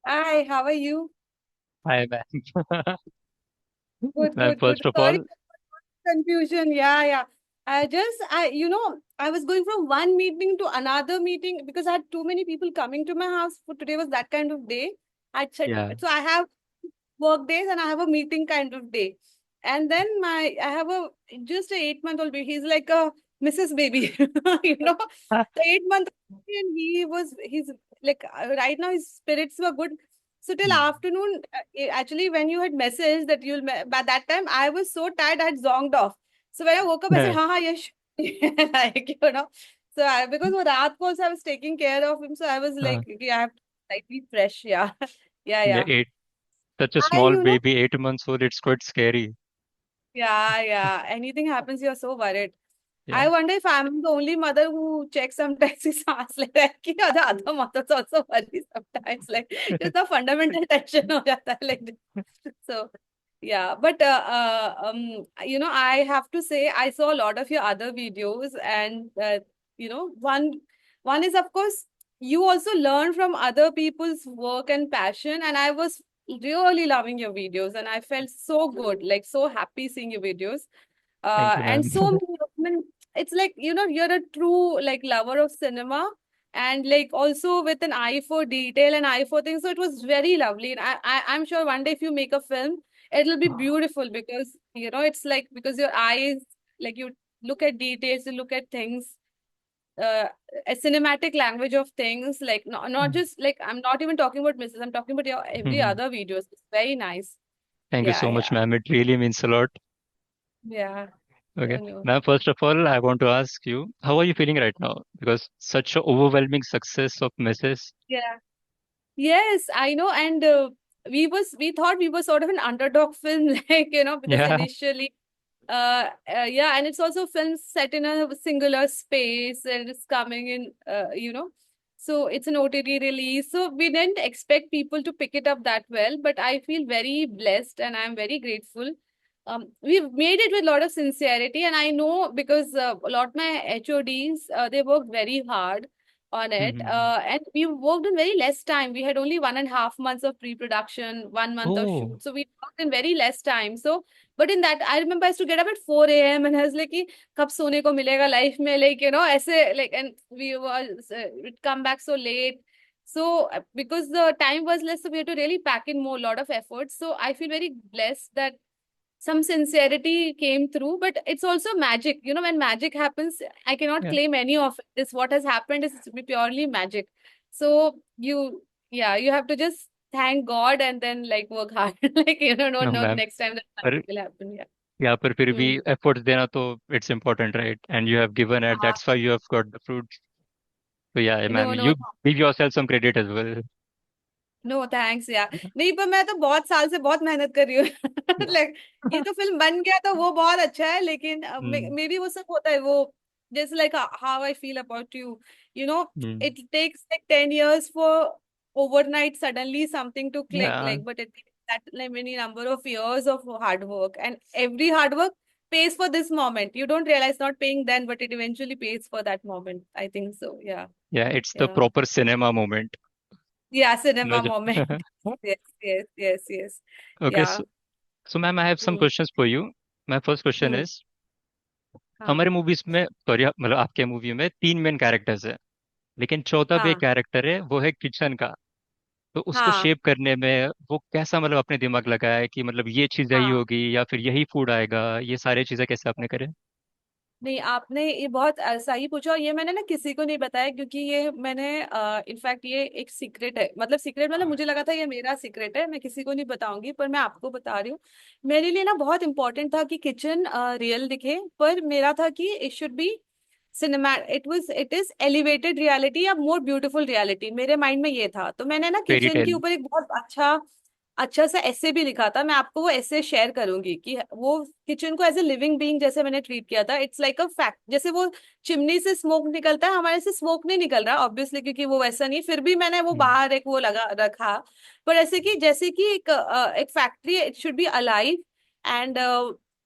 Hi, how are you? Hi, ma'am. Good, Ma'am, good, good. first of Sorry all, for confusion. Yeah, yeah. I was going from one meeting to another meeting because I had too many people coming to my house. For today was that kind of day. I said, yeah. so I have work days and I have a meeting kind of day. And then I have a just a 8 month old baby. He's like a Mrs. Baby, the 8 month and he's like right now his spirits were good. So till Hmm. afternoon, actually when you had messaged that by that time I was so tired I had zonked off. So when I woke up, I said, Yeah, "Ha ha, yes," like. So because रात को also I was taking care of him, so I was uh, like, okay, I have to be fresh, yeah, yeah, yeah, yeah. such a I, small baby, 8 months old, it's quite scary. Yeah, yeah. Anything happens, you're so worried. Yeah, I wonder if I'm the only mother who checks sometimes his ass like that. कि the other mothers also worry sometimes. Like, just the fundamental tension हो जाता है like this. So, yeah. But, I have to say, I saw a lot of your other videos, and, one is, of course, you also learn from other people's work and passion. And I was really loving your videos, and I felt so good, like, so happy seeing your videos. thank you, And ma'am. so many, it's like, you're a true like lover of cinema, and like also with an eye for detail and eye for things. So it was very lovely. And I'm sure one day if you make a film, it'll be beautiful because, it's like, because your eyes, like you look at details, you look at things, uh, a cinematic language of things, like not just like, I'm not even talking about Mrs. I'm talking about your every other videos. It's very nice. Thank you Yeah, so much, yeah, ma'am. It really means a lot. yeah. Okay, No, no. ma'am, first of all, I want to ask you, how are you feeling right now? Because such a overwhelming success of Mrs. Yeah. Yes, I know. And we thought we were sort of an underdog film, like, because Yeah, initially, yeah, and it's also a film set in a singular space and it's coming in, so it's an OTT release. So we didn't expect people to pick it up that well, but I feel very blessed and I'm very grateful. We've made it with a lot of sincerity, and I know because a lot of my HODs, they worked very hard on it. Mhm. And we worked in very less time. We had only 1.5 months of pre-production, 1 month of Oh, shoot. So we worked in very less time. So, but in that, I remember I used to get up at 4 a.m. and I was like, कि कब सोने को मिलेगा life में, like, ऐसे, like, and we was, it come back so late. So, because the time was less, so we had to really pack in more, lot of effort. So I feel very blessed that some sincerity came through, but it's also magic. When magic happens, I cannot yeah. claim any of it. This what has happened is purely magic. So yeah, you have to just thank God and then like work hard. Like, No, don't know ma'am. next time that पर magic will happen. Yeah. यहाँ पर फिर भी Hmm. Efforts देना तो it's important right and you have given it हाँ, that's why you have got the fruit तो yeah ma'am no, no, you no. Give yourself some credit as well no thanks यार। नहीं, पर मैं तो बहुत साल से बहुत मेहनत कर रही हूँ। लाइक, ये तो फिल्म बन गया तो वो बहुत अच्छा है, लेकिन हम्म मे बी वो सब होता है वो, जैसे like how I feel about you, you know hmm it takes like 10 years for overnight suddenly something to click, या like, but it takes that like many number of years of hard work, and every hard work pays for this moment. You don't realize not paying then, but it eventually pays for that moment. I think so. Yeah. या it's the Yeah. Proper cinema moment Yeah, no cinema जो moment. Yes, yes, yes, yes. Okay Yeah. So ma'am I have some Hmm. Questions for you my first question Hmm. Is हाँ, हमारे movies में sorry मतलब आपके movie में 3 main characters है लेकिन चौथा भी एक हाँ, कैरेक्टर है वो है किचन का तो उसको हाँ, शेप करने में वो कैसा मतलब अपने दिमाग लगाया है कि मतलब ये चीज यही हाँ। होगी या फिर यही फूड आएगा ये सारी चीजें कैसे आपने करे नहीं, आपने ये बहुत सही पूछा, और ये मैंने ना किसी को नहीं बताया, क्योंकि ये मैंने इनफैक्ट ये एक सीक्रेट है, मतलब सीक्रेट, मतलब मुझे लगा था ये मेरा सीक्रेट है, मैं किसी को नहीं बताऊंगी, पर मैं आपको बता रही हूँ। मेरे लिए ना बहुत इंपॉर्टेंट था कि किचन रियल दिखे, पर मेरा था कि it should be cinema, it is elevated reality या मोर ब्यूटीफुल रियलिटी, मेरे माइंड में ये था। तो मैंने ना फेरी किचन के टेल ऊपर एक बहुत अच्छा अच्छा सा ऐसे भी लिखा था। मैं आपको वो ऐसे शेयर करूंगी कि वो किचन को एज ए लिविंग बीइंग जैसे मैंने ट्रीट किया था। इट्स लाइक अ फैक्ट, जैसे वो चिमनी से स्मोक निकलता है, हमारे से स्मोक नहीं निकल रहा ऑब्वियसली, क्योंकि वो वैसा नहीं, फिर भी मैंने वो बाहर एक वो लगा रखा। पर ऐसे कि जैसे कि एक factory, it should be alive, and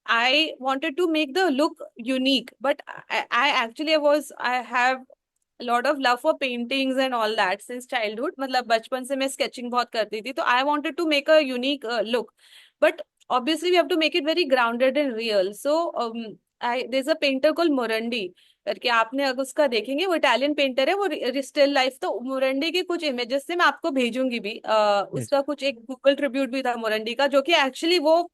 I wanted to make the look unique, but I actually was I have lot of love for paintings and all that since childhood, मतलब बचपन से मैं स्केचिंग बहुत करती थी, तो I wanted to make a unique look, but obviously we have to make it very grounded and real. So I there's a painter called Morandi करके, आपने अगर उसका देखेंगे, वो इटालियन पेंटर है, वो स्टिल लाइफ, तो मोरंडी के कुछ इमेजेस से मैं आपको भेजूंगी भी, Yes. उसका कुछ एक गूगल ट्रिब्यूट भी था मोरंडी का, जो कि एक्चुअली वो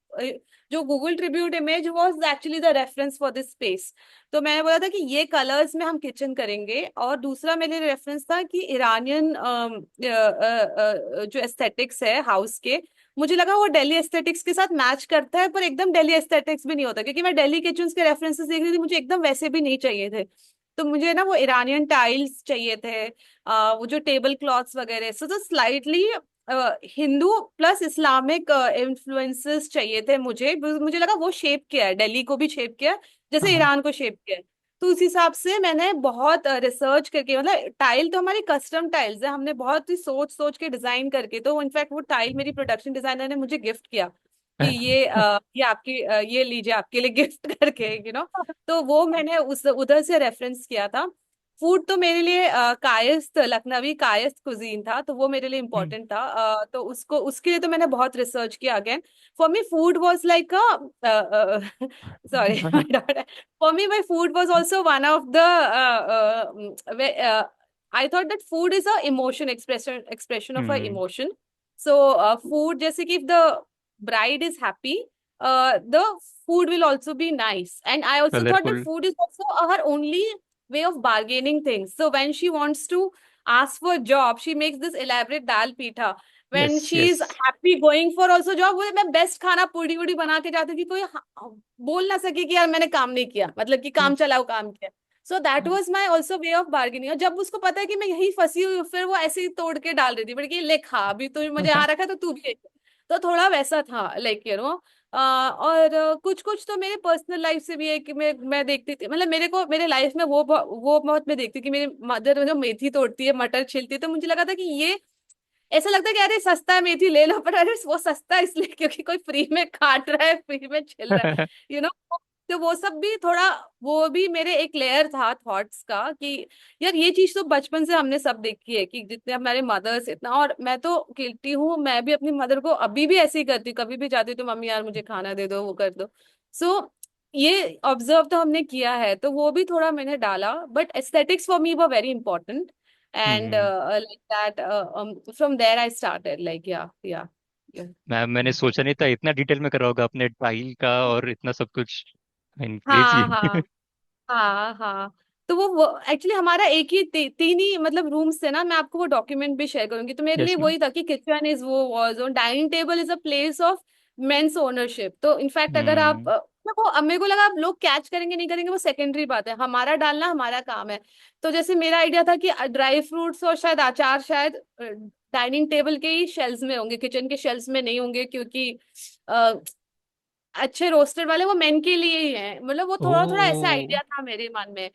जो Google tribute image was actually the reference for this space. तो मैंने बोला था कि ये कलर्स में हम किचन करेंगे, और दूसरा मेरे रेफरेंस था कि ईरानियन जो एस्थेटिक्स है हाउस के, मुझे लगा वो दिल्ली एस्थेटिक्स के साथ मैच करता है, पर एकदम दिल्ली एस्थेटिक्स भी नहीं होता, क्योंकि मैं दिल्ली किचन्स के रेफरेंसेस देख रही थी, मुझे एकदम वैसे भी नहीं चाहिए थे। तो मुझे ना वो ईरानियन टाइल्स चाहिए थे, वो जो टेबल क्लॉथ्स वगैरह, सो तो slightly Hindu plus Islamic influences चाहिए थे मुझे। मुझे लगा वो शेप किया है, दिल्ली को भी शेप किया है जैसे हाँ। ईरान को शेप किया है। तो उस हिसाब से मैंने बहुत रिसर्च करके, मतलब टाइल तो हमारी कस्टम टाइल्स है, हमने बहुत ही सोच सोच के डिजाइन करके, तो इनफैक्ट वो टाइल मेरी प्रोडक्शन डिजाइनर ने मुझे गिफ्ट किया कि ये आपकी ये लीजिए आपके लिए गिफ्ट करके, तो वो मैंने उस उधर से रेफरेंस किया था। फूड तो मेरे लिए कायस्थ, लखनवी कायस्थ कुजीन था, तो वो मेरे लिए हम्म। इम्पोर्टेंट था, तो उसको उसके लिए तो मैंने बहुत रिसर्च किया। Again for me food was like a sorry, my daughter. For me, my food was also one of the. I thought that food is a emotion expression of a hmm. emotion. So food, जैसे कि if the bride is happy, the food will also be nice. And I also thought that colourful. food is also her only way of bargaining things. So when she wants to ask for a job, she makes this elaborate dal pitha. Yes When she yes. is happy going for also job, वो मैं best खाना पूड़ी वूड़ी बना के जाती थी, कोई बोल ना सके कि यार मैंने काम नहीं किया, मतलब कि काम चलाओ काम किया। So that was my also way of bargaining. और जब उसको पता है कि मैं यही फंसी हुई हूँ, फिर वो ऐसे ही तोड़ के डाल देती, बट कि ले खा, अभी तो मुझे आ रखा है तो तू भी ले। तो थोड़ा वैसा था, लाइक और कुछ कुछ तो मेरे पर्सनल लाइफ से भी है कि मैं देखती थी, मतलब मेरे को मेरे लाइफ में वो बहुत मैं देखती थी कि मेरी मदर जो मेथी तोड़ती है, मटर छिलती है, तो मुझे लगा था कि ये ऐसा लगता है कि अरे सस्ता है, मेथी ले लो, पर अरे वो सस्ता है इसलिए क्योंकि कोई फ्री में काट रहा है, फ्री में छिल रहा है, यू नो। तो वो सब भी थोड़ा, वो भी मेरे एक लेयर था थॉट्स का कि यार ये चीज तो बचपन से हमने सब देखी है, कि जितने हमारे मदर्स इतना, और मैं तो गिल्टी हूँ, मैं भी अपनी मदर को अभी भी ऐसे ही करती हूँ, कभी भी जाती हूँ तो मम्मी यार मुझे खाना दे दो, वो कर दो। सो ये ऑब्जर्व तो हमने किया है, तो वो भी थोड़ा मैंने डाला, but aesthetics for me were very important. And hmm. like that, from there I started, like yeah. मैंने सोचा नहीं था इतना डिटेल में करा होगा आपने टाइल का और इतना सब कुछ। क्रेजी। हाँ हाँ हाँ हाँ। तो वो एक्चुअली हमारा एक ही तीन ही मतलब रूम्स थे ना, मैं आपको वो डॉक्यूमेंट भी शेयर करूंगी, तो मेरे लिए यस मैम। वही था कि किचन इज वो was on, dining table is a place of men's ownership. तो इनफैक्ट अगर आप हम्म। वो मेरे को लगा आप लोग कैच करेंगे नहीं करेंगे वो सेकेंडरी बात है, हमारा डालना हमारा काम है। तो जैसे मेरा आइडिया था कि ड्राई फ्रूट्स और शायद अचार शायद डाइनिंग टेबल के ही शेल्व्स में होंगे, किचन के शेल्व्स में नहीं होंगे, क्योंकि अच्छे रोस्टेड वाले वो मेन के लिए ही हैं, मतलब वो थोड़ा थोड़ा ऐसा ओ। आइडिया था मेरे मन में।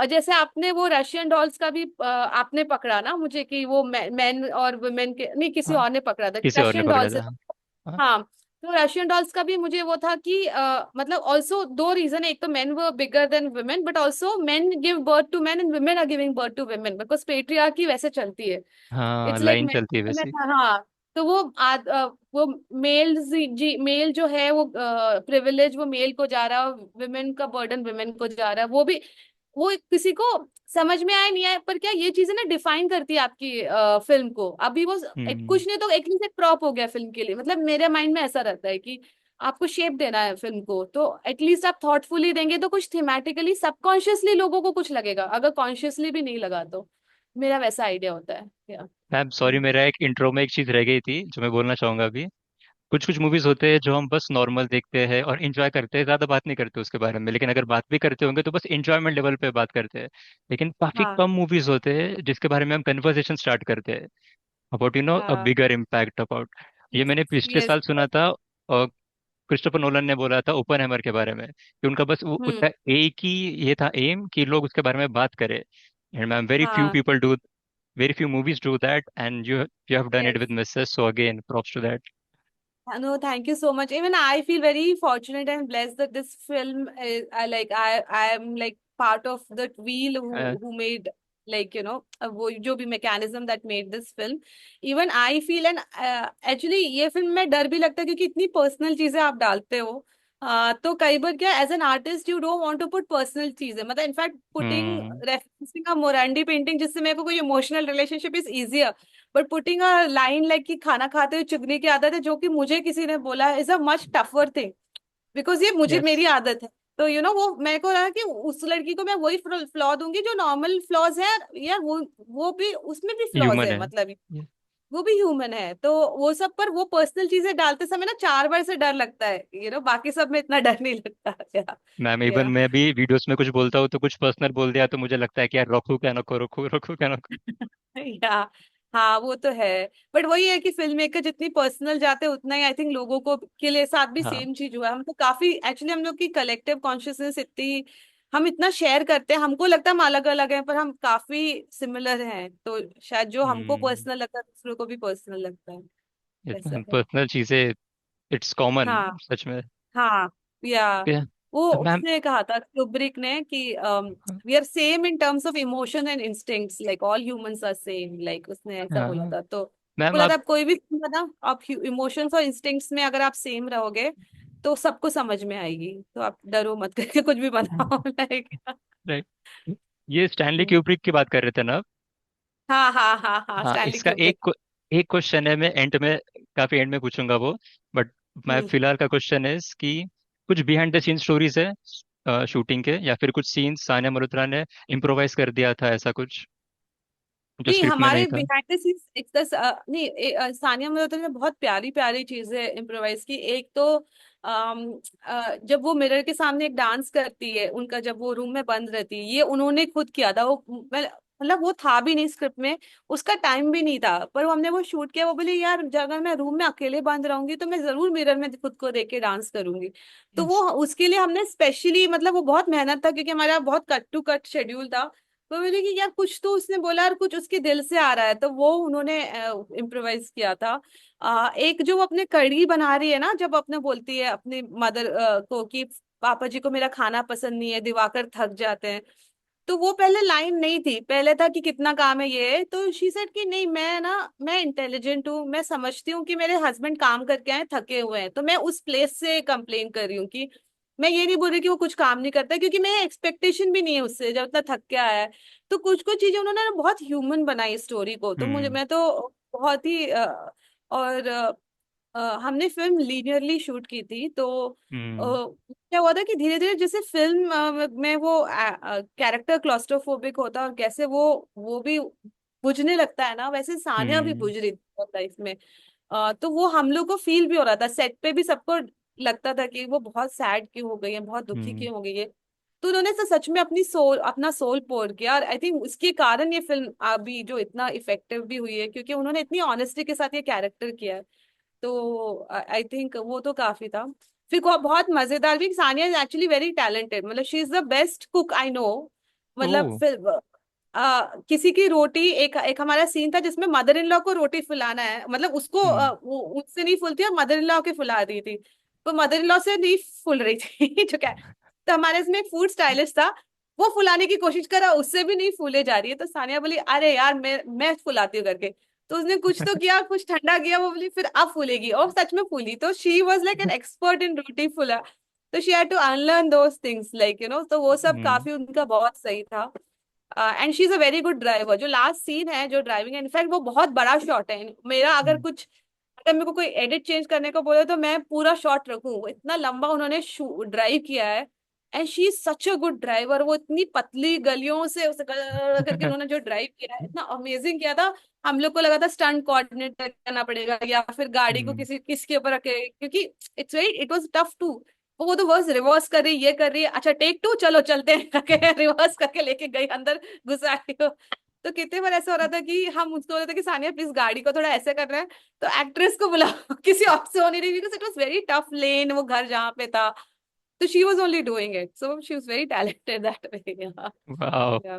जैसे आपने वो रशियन डॉल्स का भी आपने पकड़ा ना मुझे, कि वो मेन और वुमेन के, नहीं किसी हाँ, और ने पकड़ा था कि किसी और ने रशियन पकड़ा डॉल्स है था। तो। हाँ। हाँ, तो रशियन डॉल्स का भी मुझे वो था कि मतलब ऑल्सो दो रीजन है, एक तो मेन वो bigger than women, but also men give birth to men and women are giving birth to women, because patriarchy वैसे चलती है। हाँ, इट्स लाइक लाइन चलती है वैसे। हाँ। तो वो मेल जी मेल जो है वो प्रिविलेज वो मेल को जा रहा है, वुमेन का बर्डन वुमेन को जा रहा है, वो भी वो किसी को समझ में आए नहीं आए, पर क्या ये चीजें ना डिफाइन करती है आपकी फिल्म को। अभी वो हम्म। कुछ नहीं तो एटलीस्ट एक प्रॉप हो गया फिल्म के लिए, मतलब मेरे माइंड में ऐसा रहता है कि आपको शेप देना है फिल्म को, तो एटलीस्ट आप थॉटफुली देंगे तो कुछ थीमेटिकली सबकॉन्शियसली लोगों को कुछ लगेगा, अगर कॉन्शियसली भी नहीं लगा तो। मेरा वैसा आइडिया होता है। मैम सॉरी, मेरा एक इंट्रो में एक चीज रह गई थी जो मैं बोलना चाहूंगा अभी। कुछ कुछ मूवीज होते हैं जो हम बस नॉर्मल देखते हैं और इंजॉय करते हैं, ज्यादा बात नहीं करते उसके बारे में, लेकिन अगर बात भी करते होंगे तो बस इंजॉयमेंट लेवल पे बात करते हैं। लेकिन काफी हाँ कम मूवीज होते हैं जिसके बारे में हम कन्वर्सेशन स्टार्ट करते हैं अबाउट अ हाँ। Bigger impact about. ये यस मैंने पिछले यस। साल सुना था, और क्रिस्टोफर नोलन ने बोला था ओपनहाइमर के बारे में कि उनका बस हम्म। उनका एक ही ये था एम कि लोग उसके बारे में बात करें। एंड मैम वेरी फ्यू हाँ। People do, very few movies do that, and you have done it yes. with Mrs. So again, props to that. No, thank you so much. Even I feel very fortunate and blessed that this film is, I am like part of the wheel Uh, who made. Like वो जो भी mechanism that made this film, even I feel and actually ये film में डर भी लगता है क्योंकि इतनी पर्सनल चीजें आप डालते हो। तो कई बार क्या as an artist you don't want to put personal चीजें, मतलब in fact putting hmm. Referencing a Morandi painting जिससे मेरे को कोई emotional relationship is easier, but putting a line like कि खाना खाते हुए चुगली की आदत है जो कि मुझे किसी ने बोला is a much tougher thing, because ये मुझे यस। मेरी आदत है। तो वो मेरे को लगा कि उस लड़की को मैं वही फ्लॉ दूंगी जो नॉर्मल फ्लॉज है यार, वो भी उसमें भी फ्लॉज ह्यूमन है, है। मतलब वो भी ह्यूमन है। तो वो सब पर वो पर्सनल चीजें डालते समय ना 4 बार से डर लगता है, बाकी सब में इतना डर नहीं लगता। या मैम इवन या मैं भी वीडियोस में कुछ बोलता हूँ तो कुछ पर्सनल बोल दिया तो मुझे लगता है कि यार रोकू क्या नको, रोकू रोकू क्या नको। या हाँ वो तो है। बट वही है कि फिल्म मेकर जितनी पर्सनल जाते हैं उतना ही आई थिंक लोगों को के लिए साथ भी हाँ। सेम चीज हुआ है। हम तो काफी एक्चुअली हम लोग की कलेक्टिव कॉन्शियसनेस इतनी, हम इतना शेयर करते हैं, हमको लगता है हम अलग अलग हैं पर हम काफी सिमिलर हैं, तो शायद जो हमको हम्म। पर्सनल लगता है दूसरों को भी पर्सनल लगता है। ऐसा है। पर्सनल चीजें, इट्स कॉमन। हाँ सच में। हाँ या Okay, वो तो मैम। उसने कहा था क्यूब्रिक ने कि we are same in terms of emotion and instincts, like all humans are same, like उसने ऐसा बोला हाँ था। तो मैम बोला था आप। आप कोई भी film बनाओ, आप इमोशंस और इंस्टिंक्ट्स में अगर आप सेम रहोगे तो सबको समझ में आएगी, तो आप डरो मत करके कुछ भी बनाओ। Like right. ये स्टैनली क्यूब्रिक की बात कर रहे थे ना आप? हाँ हाँ हाँ हाँ, हाँ, स्टैनली इसका क्यूब्रिक। एक क्वेश्चन है, मैं एंड में, काफी एंड में पूछूंगा वो। बट मैं हम्म फिलहाल का क्वेश्चन है कि कुछ बिहाइंड द सीन स्टोरीज है शूटिंग के, या फिर कुछ सीन्स सानिया मल्होत्रा ने इम्प्रोवाइज कर दिया था, ऐसा कुछ जो नहीं, स्क्रिप्ट में नहीं हमारे था? बिहाइंड द सीन्स नहीं सानिया मल्होत्रा ने बहुत प्यारी प्यारी चीजें इम्प्रोवाइज की। एक तो जब वो मिरर के सामने एक डांस करती है उनका, जब वो रूम में बंद रहती है, ये उन्होंने खुद किया था। वो मतलब वो था भी नहीं स्क्रिप्ट में, उसका टाइम भी नहीं था, पर हमने वो शूट किया। वो बोली यार अगर मैं रूम में अकेले बंद रहूंगी तो मैं जरूर मिरर में खुद को देख के डांस करूंगी। तो वो Yes. उसके लिए हमने स्पेशली, मतलब वो बहुत मेहनत था क्योंकि हमारा बहुत कट टू कट शेड्यूल था। तो बोले कि यार कुछ तो उसने बोला और कुछ उसके दिल से आ रहा है, तो वो उन्होंने इम्प्रोवाइज किया था। एक जो वो अपने कढ़ी बना रही है ना, जब अपने बोलती है अपनी मदर को कि पापा जी को मेरा खाना पसंद नहीं है, दिवाकर थक जाते हैं। तो वो पहले लाइन नहीं थी, पहले था कि कितना काम है ये, तो शी सेड कि नहीं मैं ना, मैं इंटेलिजेंट हूँ, मैं समझती हूँ कि मेरे हस्बैंड काम करके आए थके हुए हैं, तो मैं उस प्लेस से कंप्लेन कर रही हूँ कि मैं ये नहीं बोल रही कि वो कुछ काम नहीं करता, क्योंकि मेरी एक्सपेक्टेशन भी नहीं है उससे जब इतना थक के आया है। तो कुछ कुछ चीजें उन्होंने ना बहुत ह्यूमन बनाई स्टोरी को, तो मुझे हम्म। मैं तो बहुत ही और हमने फिल्म लीनियरली शूट की थी। तो हम्म। क्या हुआ था कि धीरे धीरे जैसे फिल्म में वो कैरेक्टर क्लॉस्ट्रोफोबिक होता है और कैसे वो भी बुझने लगता है ना, वैसे सानिया भी हम्म। बुझ रही थी लाइफ में। तो वो हम लोग को फील भी हो रहा था, सेट पे भी सबको लगता था कि वो बहुत सैड क्यों हो गई है, बहुत दुखी हम्म। क्यों हो गई है। तो उन्होंने तो सच में अपना सोल पोर किया, और आई थिंक उसके कारण ये फिल्म अभी जो इतना इफेक्टिव भी हुई है क्योंकि उन्होंने इतनी ऑनेस्टी के साथ ये कैरेक्टर किया है। तो आई थिंक वो तो काफी था। फिर बहुत मजेदार भी, Sania is actually very talented, मतलब she is the best cook I know. मतलब ओह। फिर किसी की रोटी, एक एक हमारा सीन था जिसमें मदर इन लॉ को रोटी फुलाना है, मतलब उसको हम्म। वो उससे नहीं फुलती और मदर इन लॉ के फुला रही थी, तो मदर इन लॉ से नहीं फुल रही थी जो क्या। तो हमारे इसमें एक फूड स्टाइलिस्ट था, वो फुलाने की कोशिश करा, उससे भी नहीं फूले जा रही है, तो सानिया बोली अरे यार मैं फुलाती हूँ करके। तो उसने कुछ तो किया, कुछ ठंडा किया, वो बोली फिर अब फूलेगी, और सच में फूली। तो she was like an expert in roti फुला। तो she had to unlearn those things, like तो वो सब हम्म। काफी उनका बहुत सही था। And she is a very good driver. जो लास्ट सीन है जो ड्राइविंग है, इनफैक्ट वो बहुत बड़ा शॉट है मेरा, अगर हम्म। कुछ अगर मेरे को कोई एडिट चेंज करने को बोले तो मैं पूरा शॉट रखूं, इतना लंबा उन्होंने ड्राइव किया है। And she is such a good driver, वो इतनी पतली गलियों से उसे करके उन्होंने जो ड्राइव किया है इतना अमेजिंग किया था। हम लोग को लगा था स्टंट कोऑर्डिनेट करना पड़ेगा या फिर गाड़ी को हम्म। किसके ऊपर रखे, क्योंकि इट वाज टफ टू। वो तो बस रिवर्स कर रही, ये कर रही है, अच्छा टेक टू चलो चलते हैं करके रिवर्स करके लेके गई अंदर, घुसा रही हो। तो कितने बार ऐसा हो रहा था कि हम उसको बोल रहे थे कि सानिया प्लीज गाड़ी को थोड़ा ऐसे कर रहे हैं, तो एक्ट्रेस को बुलाओ किसी और से हो नहीं रही, because it was very tough lane, वो घर जहाँ पे था। तो she was only doing it, so she was very talented that way. वाह। Yeah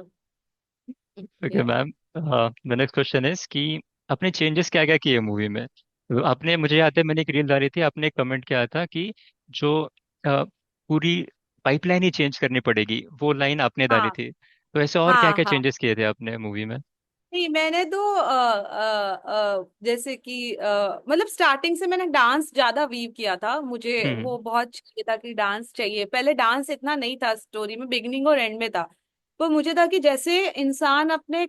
okay yeah ma'am, the next question is कि आपने चेंजेस क्या क्या किए मूवी में? तो आपने, मुझे याद है मैंने एक रील डाली थी, आपने कमेंट किया था कि जो पूरी पाइपलाइन ही चेंज करनी पड़ेगी, वो लाइन आपने डाली हाँ थी। तो ऐसे और क्या हाँ क्या हाँ। चेंजेस किए थे आपने मूवी में? नहीं मैंने तो जैसे कि मतलब स्टार्टिंग से मैंने डांस ज्यादा वीव किया था, मुझे हम्म। वो बहुत चाहिए था कि डांस चाहिए। पहले डांस इतना नहीं था स्टोरी में, बिगनिंग और एंड में था। तो मुझे था कि जैसे इंसान अपने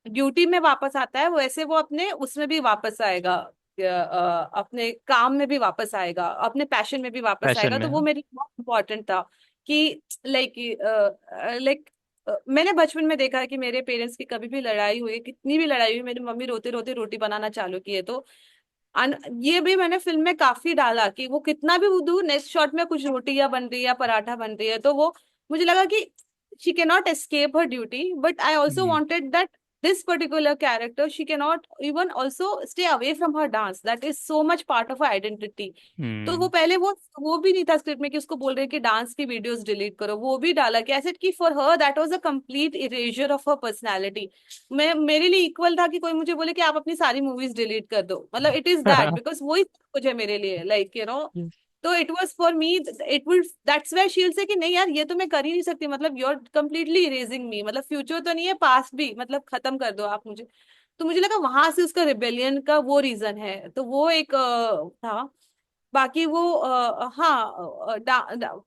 ड्यूटी में वापस आता है वैसे वो अपने उसमें भी वापस आएगा, अपने काम में भी वापस आएगा, अपने पैशन में भी वापस पैशन आएगा। में, तो वो हाँ। मेरी बहुत इम्पोर्टेंट था कि लाइक लाइक मैंने बचपन में देखा है कि मेरे पेरेंट्स की कभी भी लड़ाई हुई, कितनी भी लड़ाई हुई, मेरी मम्मी रोते रोते रोटी बनाना चालू की है। तो ये भी मैंने फिल्म में काफी डाला कि वो कितना भी दूर नेक्स्ट शॉट में कुछ रोटियां बन रही है या पराठा बन रही है, तो वो मुझे लगा कि she can not escape her duty, but I also hmm. Wanted that this particular character she cannot even also stay away from her dance, that is so much part of her identity. तो वो हम्म। पहले वो भी नहीं था script में कि उसको बोल रहे हैं कि डांस की वीडियोस डिलीट करो, वो भी डाला कि ऐसे कि for her that was a complete eraser of her personality. मैं मेरे लिए इक्वल था कि कोई मुझे बोले कि आप अपनी सारी मूवीज डिलीट कर दो, मतलब इट इज दैट बिकॉज वो ही सब कुछ है मेरे लिए, लाइक यू नो। तो it was for me, it will that's where she will say कि नहीं यार ये तो मैं कर ही नहीं सकती, मतलब यू आर कंप्लीटली इरेजिंग मी, मतलब फ्यूचर तो नहीं है पास्ट भी, मतलब खत्म कर दो आप मुझे। तो मुझे लगा वहां से उसका रिबेलियन का वो रीजन है, तो वो एक था। बाकी वो हाँ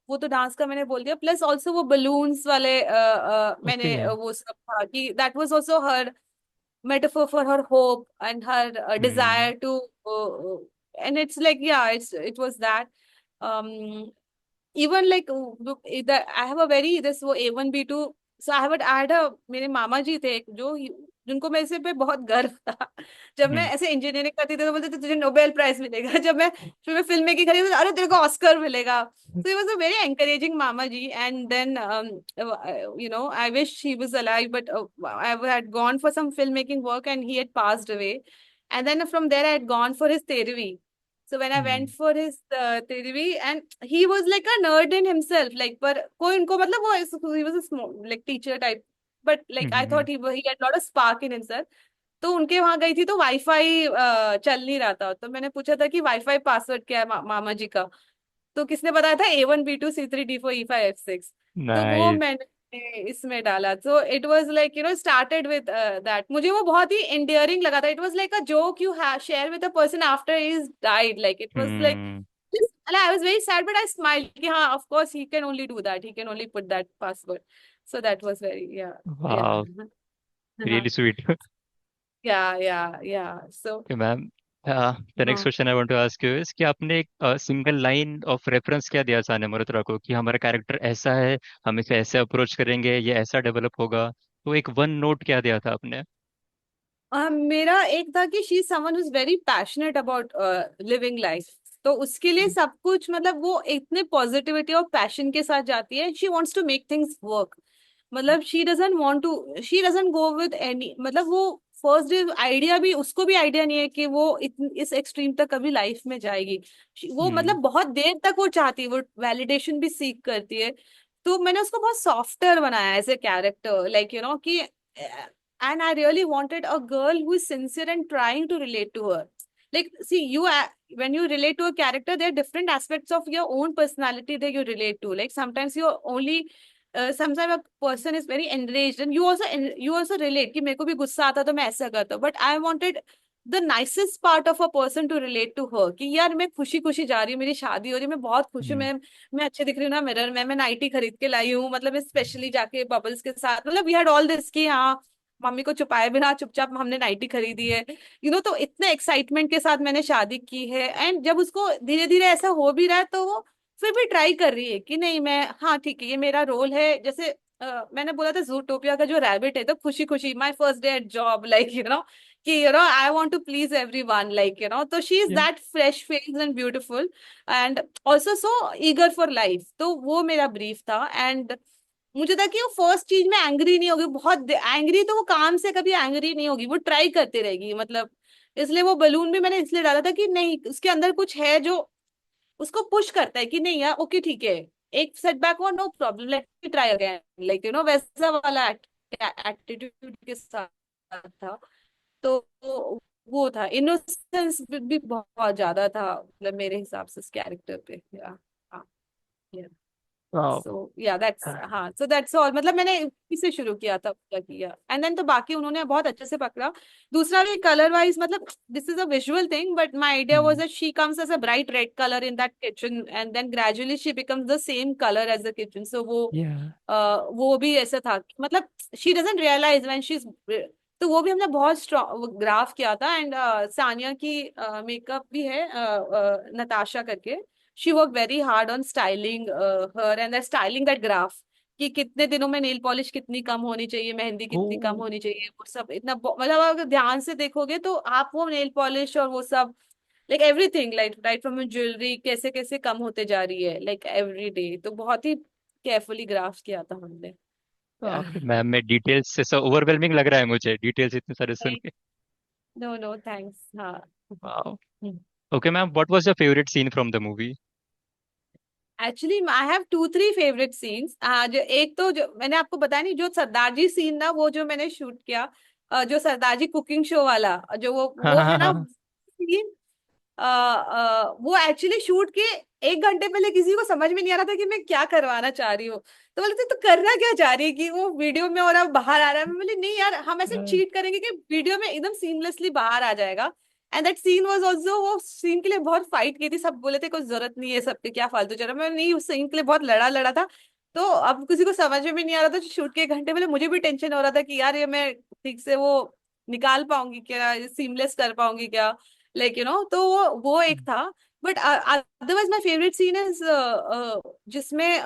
वो तो डांस का मैंने बोल दिया, प्लस ऑल्सो वो बलून्स वाले ओके। मैंने वो सब था कि that was also her metaphor for her hope and her hmm. desire to and it's like yeah it was that um even like I have a very this वो A1B2, so I had a मेरे मामा जी थे एक जो जिनको मेरे से पे बहुत गर्व था। जब मैं हम्म। ऐसे इंजीनियरिंग करती थी तो बोलते थे तुझे नोबेल प्राइज मिलेगा, जब मैं फिर मैं फिल्म मेकिंग करी तो अरे तेरे को ऑस्कर मिलेगा। So he was a very encouraging mama ji, and then you know I wish he was alive, but I had gone for some filmmaking work and he had passed away, and then from there I had gone for his therapy. So when I hmm. went for his therapy, and he was like a nerd in himself, like पर कोई उनको मतलब वो he was a small like teacher type, but like I hmm. thought he had lot of spark in himself. तो उनके वहां गई थी तो वाईफाई चल नहीं रहा था, तो मैंने पूछा था कि वाईफाई पासवर्ड क्या है मामा जी का। तो किसने बताया था A1B2C3D4E5F6। तो वो नाइस। मैंने इसमें डाला, तो it was like you know started with that, मुझे वो बहुत ही एंडियरिंग लगा था। It was like a joke you share with a person after he is died, like it was like hmm. I was very sad but I smiled कि हाँ of course he can only do that, he can only put that password. So that was very yeah yeah वाह, really sweet. yeah so okay ma'am, the next हाँ। Question I want to ask you is कि आपने एक single line of reference क्या दिया साने मल्होत्रा को कि हमारा कैरेक्टर ऐसा है, हम इसे ऐसे अप्रोच करेंगे, ये ऐसा डेवलप होगा? तो एक वन नोट क्या दिया था आपने? मेरा एक था कि she is someone who is very passionate about living life. तो उसके लिए सब कुछ मतलब वो इतने पॉजिटिविटी और पैशन के साथ जाती है, she wants to make things work. मतलब she doesn't go with any, मतलब वो फर्स्ट डे आइडिया भी उसको भी आइडिया नहीं है कि वो इस एक्सट्रीम तक कभी लाइफ में जाएगी। वो हम्म। मतलब बहुत देर तक वो चाहती है, वो वैलिडेशन भी सीख करती है। तो मैंने उसको बहुत सॉफ्टर बनाया as a character, like you know कि and I really wanted a girl who is sincere and trying to relate to her. Like, see, when you relate to a character, there are different aspects of your own personality that you relate to. Like, sometimes you only, sometimes a person is very enraged, and you also relate कि मेरे को भी गुस्सा आता तो मैं ऐसा करता हूँ. But I wanted the nicest part of a person to relate to her कि यार मैं खुशी खुशी जा रही हूँ, मेरी शादी हो रही है, मैं बहुत खुश हूँ, हम्म। मैं अच्छे दिख रही हूँ ना मिरर में, मैं नाइटी खरीद के लाई हूँ, मतलब मैं स्पेशली जाके बबल्स के साथ, मतलब वी हैड ऑल दिस की हाँ मम्मी को छुपाए बिना चुपचाप हमने नाइटी खरीदी है, यू नो। तो इतने एक्साइटमेंट के साथ मैंने शादी की है, एंड जब उसको धीरे धीरे ऐसा हो भी रहा है तो वो फिर भी ट्राई कर रही है कि नहीं मैं हाँ ठीक है ये मेरा रोल है। जैसे मैंने बोला था जूटोपिया का जो रैबिट है, तो खुशी खुशी my first day at job, like you know कि you know I want to please everyone, like you know. तो she is yeah. That fresh face and beautiful and also so eager for life. तो वो मेरा brief था, and मुझे था कि वो फर्स्ट चीज में एंग्री नहीं होगी, बहुत एंग्री तो वो काम से कभी एंग्री नहीं होगी, वो ट्राई करती रहेगी, मतलब इसलिए वो बलून भी मैंने इसलिए डाला था कि नहीं उसके अंदर कुछ है जो उसको पुश करता है कि नहीं यार ओके ठीक है, एक सेटबैक हो no problem let me try again, like you know वैसा वाला एटीट्यूड के साथ था। तो वो था इनोसेंस भी बहुत ज्यादा था, मतलब मेरे हिसाब से इस कैरेक्टर पे या हाँ, yeah. वाह। सो या दैट्स, हाँ, सो दैट्स ऑल, मतलब मैंने इसी से शुरू किया था, पूरा किया, एंड देन तो बाकी उन्होंने बहुत अच्छे से पकड़ा। दूसरा भी कलर वाइज, मतलब this is a visual thing, but my idea was hmm. That she comes as a bright red colour in that kitchen, and then gradually she becomes the same colour as the kitchen, so yeah. वो भी ऐसा था मतलब she doesn't realise when she, तो वो भी हमने बहुत स्ट्रॉन्ग ग्राफ किया था। एंड सानिया की मेकअप भी है, नताशा करके, she worked very hard on styling her, and they're styling that graph कि कितने दिनों में नेल पॉलिश कितनी कम होनी चाहिए, मेहंदी ओ। कितनी कम होनी चाहिए, वो सब इतना मतलब अगर ध्यान से देखोगे तो आप वो नेल पॉलिश और वो सब, like everything, like right from jewellery कैसे कैसे कम होते जा रही है लाइक एवरी डे, तो बहुत ही केयरफुली ग्राफ किया था हमने। बाप रे मैम, मैं डिटेल्स से सब ओवरवेलमिंग लग रहा है मुझे, डिटेल्स इतने सारे सुन के। नो नो थैंक्स, हाँ। वाह। Okay ma'am, what was your favourite scene from the movie? Actually I have 2 3 favourite scenes. जो एक तो जो मैंने आपको बताया नहीं, जो सरदार जी सीन ना, वो जो मैंने शूट किया, जो सरदार जी कुकिंग शो वाला, जो हाँ वो हाँ है ना हाँ। सीन, वो एक्चुअली शूट के 1 घंटे पहले किसी को समझ में नहीं आ रहा था कि मैं क्या करवाना चाह रही हूँ। तो बोले थे तो करना क्या चाह रही है, कि वो वीडियो में और अब बाहर आ रहा है। मैं बोली नहीं यार, हम ऐसे हाँ। चीट करेंगे कि वीडियो में एकदम सीमलेसली बाहर आ जाएगा। And that scene was also, वो सीन के लिए बहुत फाइट की थी, सब बोले थे कोई जरूरत नहीं है सबके, क्या फालतू चल रहा है। मैं नहीं, उस सीन के लिए बहुत लड़ा लड़ा था। तो अब किसी को समझ में भी नहीं आ रहा था, शूट के 1 घंटे पहले मुझे भी टेंशन हो रहा था कि यार ये मैं ठीक से वो निकाल पाऊंगी क्या, सीमलेस कर पाऊंगी क्या, लाइक तो वो एक था। But otherwise my favourite scene is जिसमें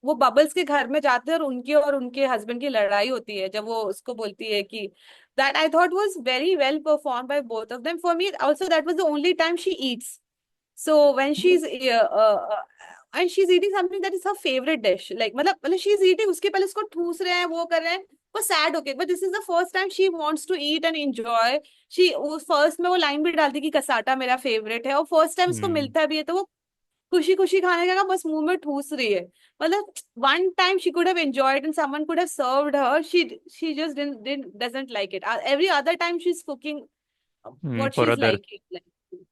वो बबल्स के घर में जाते हैं और उनके हस्बैंड की लड़ाई होती है, जब वो उसको बोलती है कि, that I thought was very well performed by both of them. For me, also that was the only time she eats. So when she's and she's eating something that is her favorite dish, like मतलब she's eating, उसके पहले उसको ठूस रहे हैं, वो कर रहे हैं, वो sad होके, but this is the first time she wants to eat and enjoy. she वो फर्स्ट में वो लाइन भी डालती कि कसाटा मेरा फेवरेट है, और फर्स्ट टाइम उसको हम्म। मिलता भी है, तो वो खुशी खुशी खाने का बस मुंह में ठूस रही है। मतलब one time she could have enjoyed and someone could have served her, she just didn't doesn't like it. Every other time she's cooking what for she's other. liking, like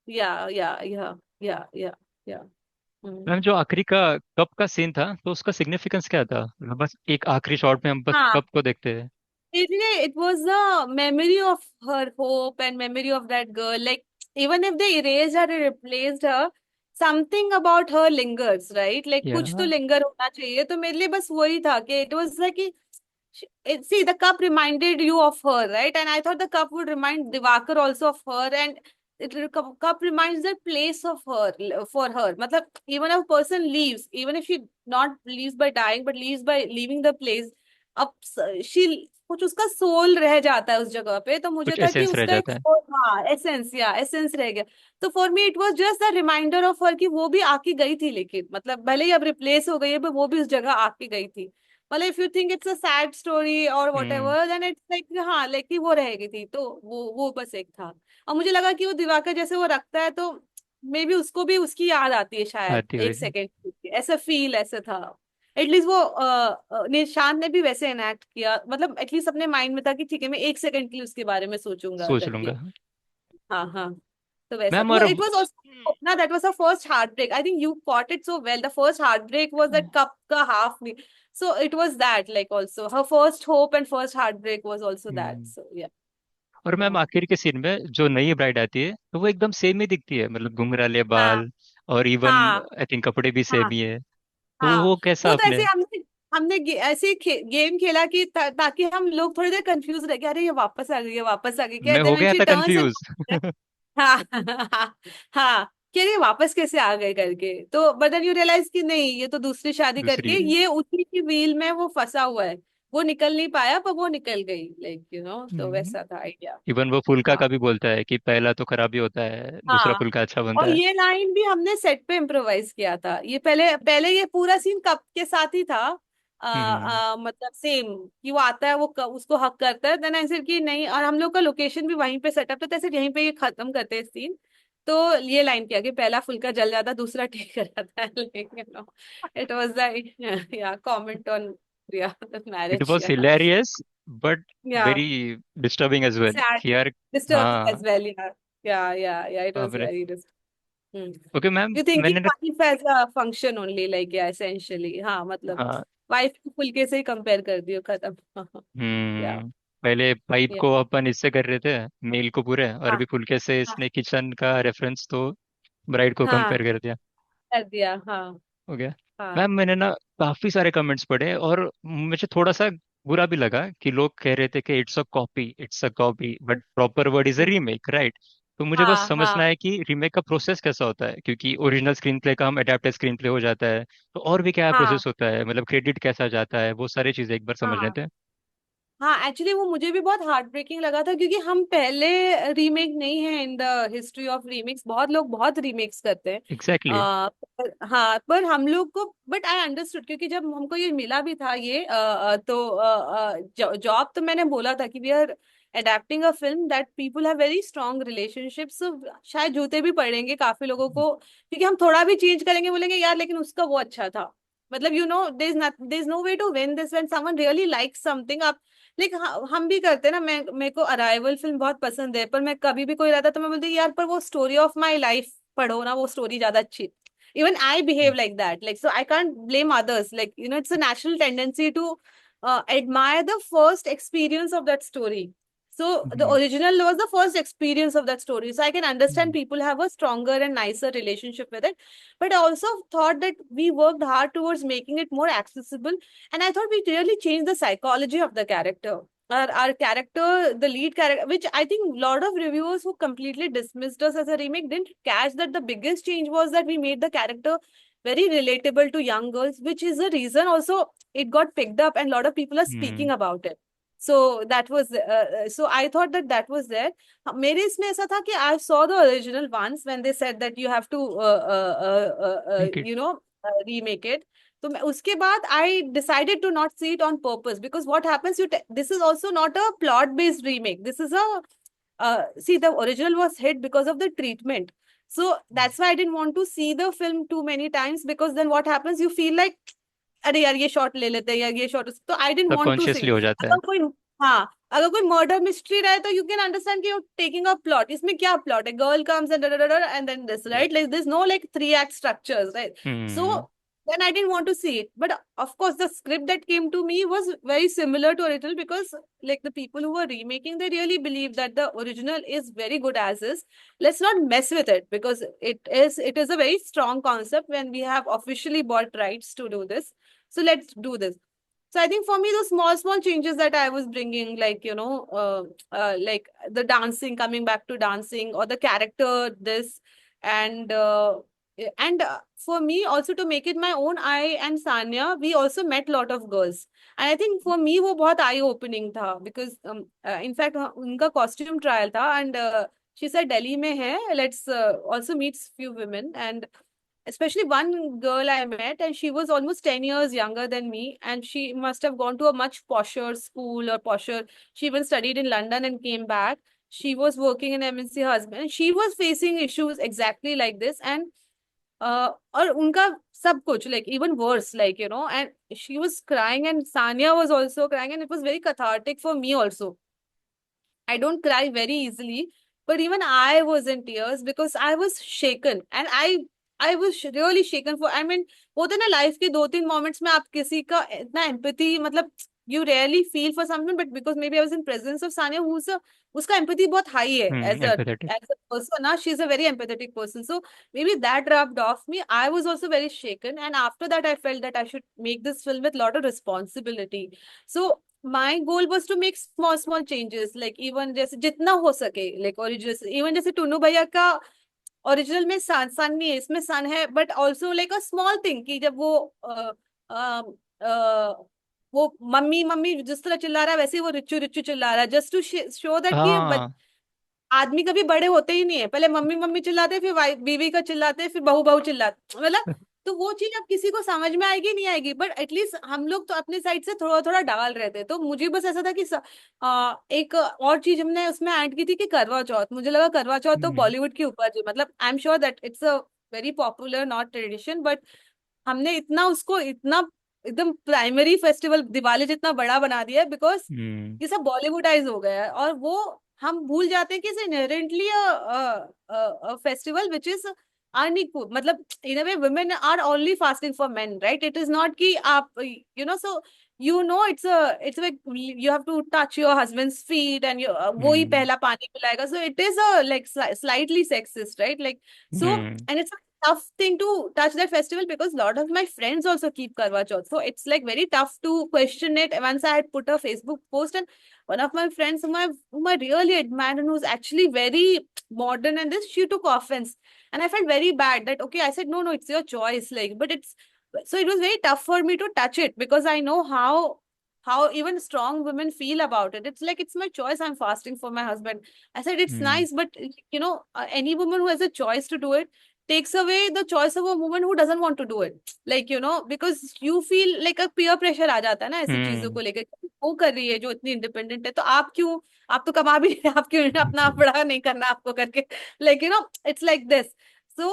yeah yeah. Hmm. Ma'am जो आखिरी का cup का scene था, तो उसका significance क्या था? मतलब बस एक आखिरी शॉट में हम बस हाँ, कप को देखते हैं। it was a memory of her hope and memory of that girl. Like even if they erased her and replaced her, something about her lingers, right? Like या। कुछ तो linger होना चाहिए। तो मेरे लिए बस वही था कि it was like कि see, the cup reminded you of her, right? And I thought the cup would remind Divakar also of her, and cup reminds the place of her for her. मतलब even if a person leaves, even if she not leaves by dying, but leaves by leaving the place, अब she कुछ उसका soul रह जाता है उस जगह पे, तो मुझे कुछ था कि एसेंस रह उसका एक जाता है। हाँ एसेंस, या एसेंस रह गया। तो for me it was just the reminder of her कि वो भी आके गई थी, लेकिन मतलब भले ही अब रिप्लेस हो गई है, पर वो भी उस जगह आके गई थी। मतलब if you think it's a sad story और what hmm. Ever, then it's like हाँ, लाइक कि वो रह गई थी, तो वो बस एक था। और मुझे लगा कि वो दिवाकर जैसे वो रखता है, तो मे बी उसको भी उसकी याद आती है शायद आती एक हुई। सेकेंड, ऐसा फील ऐसा था। एटलीस्ट वो निशांत ने भी वैसे इनएक्ट किया, मतलब एटलीस्ट अपने माइंड में था कि ठीक है मैं 1 सेकंड के लिए उसके बारे में सोचूंगा सोच लूंगा। करके। हाँ हाँ, तो वैसा मैम वो और इट वाज आल्सो ना, that was a first heartbreak, I think you caught it so well, the first heartbreak was that cup का हाफ में। So it was that, like also her first hope and first heartbreak was also that. Hmm, So yeah. और ma'am Yeah. आखिर के scene में जो नई bride आती है, तो वो एकदम सेम ही दिखती है, मतलब घुंघराले हाँ बाल, और इवन हाँ आई थिंक कपड़े भी सेम हाँ ही है। तो हाँ। वो कैसा वो तो आपने? ऐसे हमने हमने ऐसे गेम खेला कि ताकि हम लोग थोड़ी देर कंफ्यूज रह गए, अरे ये वापस आ गई, ये वापस आ गई क्या, मैं देन हो व्हेन गया शी था टर्न्स एंड कंफ्यूज। हाँ हाँ हाँ, कि अरे ये वापस कैसे आ गए करके, तो बट देन यू रियलाइज कि नहीं, ये तो दूसरी शादी दूसरी करके है। ये उसी की व्हील में वो फंसा हुआ है, वो निकल नहीं पाया पर वो निकल गई, लाइक तो वैसा था आइडिया। इवन वो फुल्का हाँ का भी बोलता है कि पहला तो खराब ही होता है, दूसरा हाँ। फुल्का अच्छा बनता और है। ये लाइन भी हमने सेट पे इम्प्रोवाइज किया था, ये पहले पहले ये पूरा सीन कप के साथ ही था। हम्म। मतलब सेम कि वो आता है, वो उसको हक करता है, देन ऐसे कि नहीं, और हम लोग का लोकेशन भी वहीं पे सेटअप था, तो ऐसे यहीं पे ये खत्म करते हैं सीन। तो ये लाइन किया कि पहला फुल्का जल जाता, दूसरा ठीक कर जाता है, लेकिन इट वाज द या कमेंट ऑन या इट मैरिज वॉज या हिलेरियस, बट या very disturbing as well sad, कि यार। डिस्टर्बिंग हाँ। एज वेल, या या इट बाप वाज रे। Very. Okay ma'am, you thinking मैंने ना, wife as a function only, like या एसेंशियली, हाँ मतलब हाँ, वाइफ को फुलके से ही कंपेयर कर दियो, खत्म। या पहले पाइप या को अपन इससे कर रहे थे, मेल को पूरे, और हाँ अभी फुल्के से हाँ इसने किचन का रेफरेंस तो ब्राइड को हाँ, कंपेयर कर दिया। कर दिया, हाँ हो गया। हाँ मैम मैंने ना काफी सारे कमेंट्स पढ़े, और मुझे थोड़ा सा बुरा भी लगा कि लोग कह रहे थे कि it's a copy, it's a copy, but proper word is a remake, right? तो मुझे बस हाँ समझना हाँ है कि रीमेक का प्रोसेस कैसा होता है, क्योंकि ओरिजिनल स्क्रीन प्ले का हम अडेप्टेड स्क्रीन प्ले हो जाता है, तो और भी क्या हाँ प्रोसेस होता है, मतलब क्रेडिट कैसा जाता है, वो सारी चीजें एक बार समझ हाँ लेते हैं। हाँ, एक्चुअली वो मुझे भी बहुत हार्ट ब्रेकिंग लगा था, क्योंकि हम पहले रीमेक नहीं है in the history of remakes. बहुत लोग बहुत रीमेक्स करते हैं। एग्जैक्टली। हाँ, पर हम लोग को, बट आई अंडरस्टूड, क्योंकि जब हमको ये मिला भी था ये तो जॉब तो मैंने बोला था कि we are adapting a film that people have very strong relationships. शायद जूते भी पड़ेंगे काफी लोगों को, क्योंकि हम थोड़ा भी चेंज करेंगे बोलेंगे यार लेकिन उसका वो अच्छा था। मतलब there is no way to win this when someone really likes something. Like हम भी करते हैं ना। मैं मेरे को अराइवल फिल्म बहुत पसंद है, पर मैं कभी भी कोई रहता तो मैं बोलती हूँ, यार पर वो स्टोरी ऑफ माई लाइफ पढ़ो ना, वो स्टोरी ज्यादा अच्छी। Even I behave like that, like so I can't blame others, like it's a national tendency to admire the first experience of that story. So the original was the first experience of that story, so I can understand people have a stronger and nicer relationship with it. But I also thought that we worked hard towards making it more accessible, and I thought we really changed the psychology of the character. Our character, the lead character, which I think a lot of reviewers who completely dismissed us as a remake didn't catch that the biggest change was that we made the character very relatable to young girls, which is the reason also it got picked up and a lot of people are hmm. speaking about it. So that was so I thought that that was there. मेरे इसमें ऐसा था कि I saw the original once when they said that you have to make it. remake it. तो मैं उसके बाद I decided to not see it on purpose, because what happens, this is also not a plot based remake. This is a see, the original was hit because of the treatment. So that's why I didn't want to see the film too many times, because then what happens, you feel like अरे यार ये shot ले लेते हैं यार, ये shot, तो I didn't want to see. Subconsciously हो जाता है। अगर कोई, हाँ, अगर कोई मर्डर मिस्ट्री रहे तो यू कैन अंडरस्टैंड कि यू टेकिंग अ प्लॉट, इसमें क्या प्लॉट है, girl comes and then this, right, like this no like three act structures, right? So hmm. then I didn't want to see it. But of course, the script that came to me was very similar to original, because like the people who were remaking, they really believe that the original is very good as is. Let's not mess with it, because it is a very strong concept when we have officially bought rights to do this. So let's do this. So I think for me, the small changes that I was bringing, like like the dancing, coming back to dancing, or the character, this, and for me also to make it my own, I and Sanya, we also met lot of girls, and I think for me वो बहुत eye opening था, because in fact उनका costume trial था, and she said Delhi में है, let's also meet few women, and especially one girl I met, and she was almost 10 years younger than me, and she must have gone to a much posher school or posher. She even studied in London and came back. She was working in MNC, her husband, and she was facing issues exactly like this. And और उनका सब कुछ, like even worse, like and she was crying, and Sanya was also crying, and it was very cathartic for me also. I don't cry very easily, but even I was in tears because I was shaken, and I was really shaken for, I mean, होते ना life के दो तीन moments में आप किसी का इतना एम्पैथी, मतलब you rarely feel for someone, but because maybe I was in presence of Sanya, who's a, उसका empathy बहुत high है, एम्पैथेटिक। as a person ना, she's a very empathetic person, so maybe that rubbed off me. I was also very shaken, and after that I felt that I should make this film with lot of responsibility. So my goal was to make small changes, like even जैसे जितना हो सके, like original, even जैसे टुन्नू भैया का original में सन नहीं है, इसमें सन है, but also like a small thing कि जब वो मम्मी मम्मी जिस तरह चिल्ला रहा है, वैसे ही वो रिच्चू रिच्चू चिल्ला रहा है, जस्ट टू शो दैट कि हाँ। आदमी कभी बड़े होते ही नहीं है, पहले मम्मी मम्मी चिल्लाते, फिर वाइफ बीवी का चिल्लाते, फिर बहू बहू चिल्लाते, मतलब तो वो चीज अब किसी को समझ में आएगी नहीं आएगी, बट एटलीस्ट हम लोग तो अपने साइड से थोड़ा थोड़ा डाल रहे थे। तो मुझे बस ऐसा था कि एक और चीज हमने उसमें ऐड की थी कि करवा चौथ, मुझे लगा करवा चौथ तो हम्म। बॉलीवुड के ऊपर जो, मतलब I am sure that it's a very popular not tradition, but हमने इतना उसको इतना एकदम प्राइमरी फेस्टिवल दिवाली जितना बड़ा बना दिया है, बिकॉज हम्म। ये सब बॉलीवुडाइज हो गया है, और वो हम भूल जाते हैं कि it's inherently a festival which is unequal, मतलब in a way women are only fasting for men, right? It is not कि आप, so it's like you have to touch your husband's feet and you वो ही हम्म। पहला पानी पिलाएगा, so it is a like slightly sexist, right? Like, so, hmm. and it's a tough thing to touch that festival because a lot of my friends also keep Karwa Chauth, so it's like very tough to question it. Once I had put a Facebook post, and one of my friends whom I really admire and who's actually very modern and this, she took offense, and I felt very bad that, okay, I said, no, no, it's your choice. Like, but it's, so it was very tough for me to touch it because I know how even strong women feel about it. It's like, it's my choice. I'm fasting for my husband. I said, it's hmm. nice, but any woman who has a choice to do it takes away the choice of a woman who doesn't want to do it. Like, because you feel like a peer pressure आ जाता है ना ऐसी चीजों हम्म। को लेकर, वो कर रही है जो इतनी इंडिपेंडेंट है, तो आप क्यों, आप तो कमा भी रहे हैं, आप क्यों अपना आप बड़ा नहीं करना आपको करके, like, it's like this. So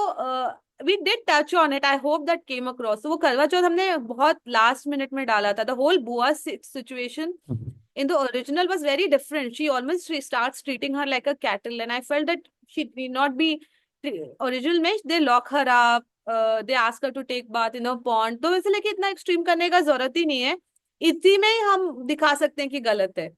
we did touch on it. I hope that came across. So वो करवा चौथ हमने बहुत लास्ट मिनट में डाला था. The whole Bua situation in the original was very different. She almost starts treating her like a cattle, and I felt that she need not be. Original में they lock her up. They ask her to take bath in a pond. तो वैसे लेके इतना extreme करने का जरूरत ही नहीं है. इसी में ही हम दिखा सकते हैं कि गलत है.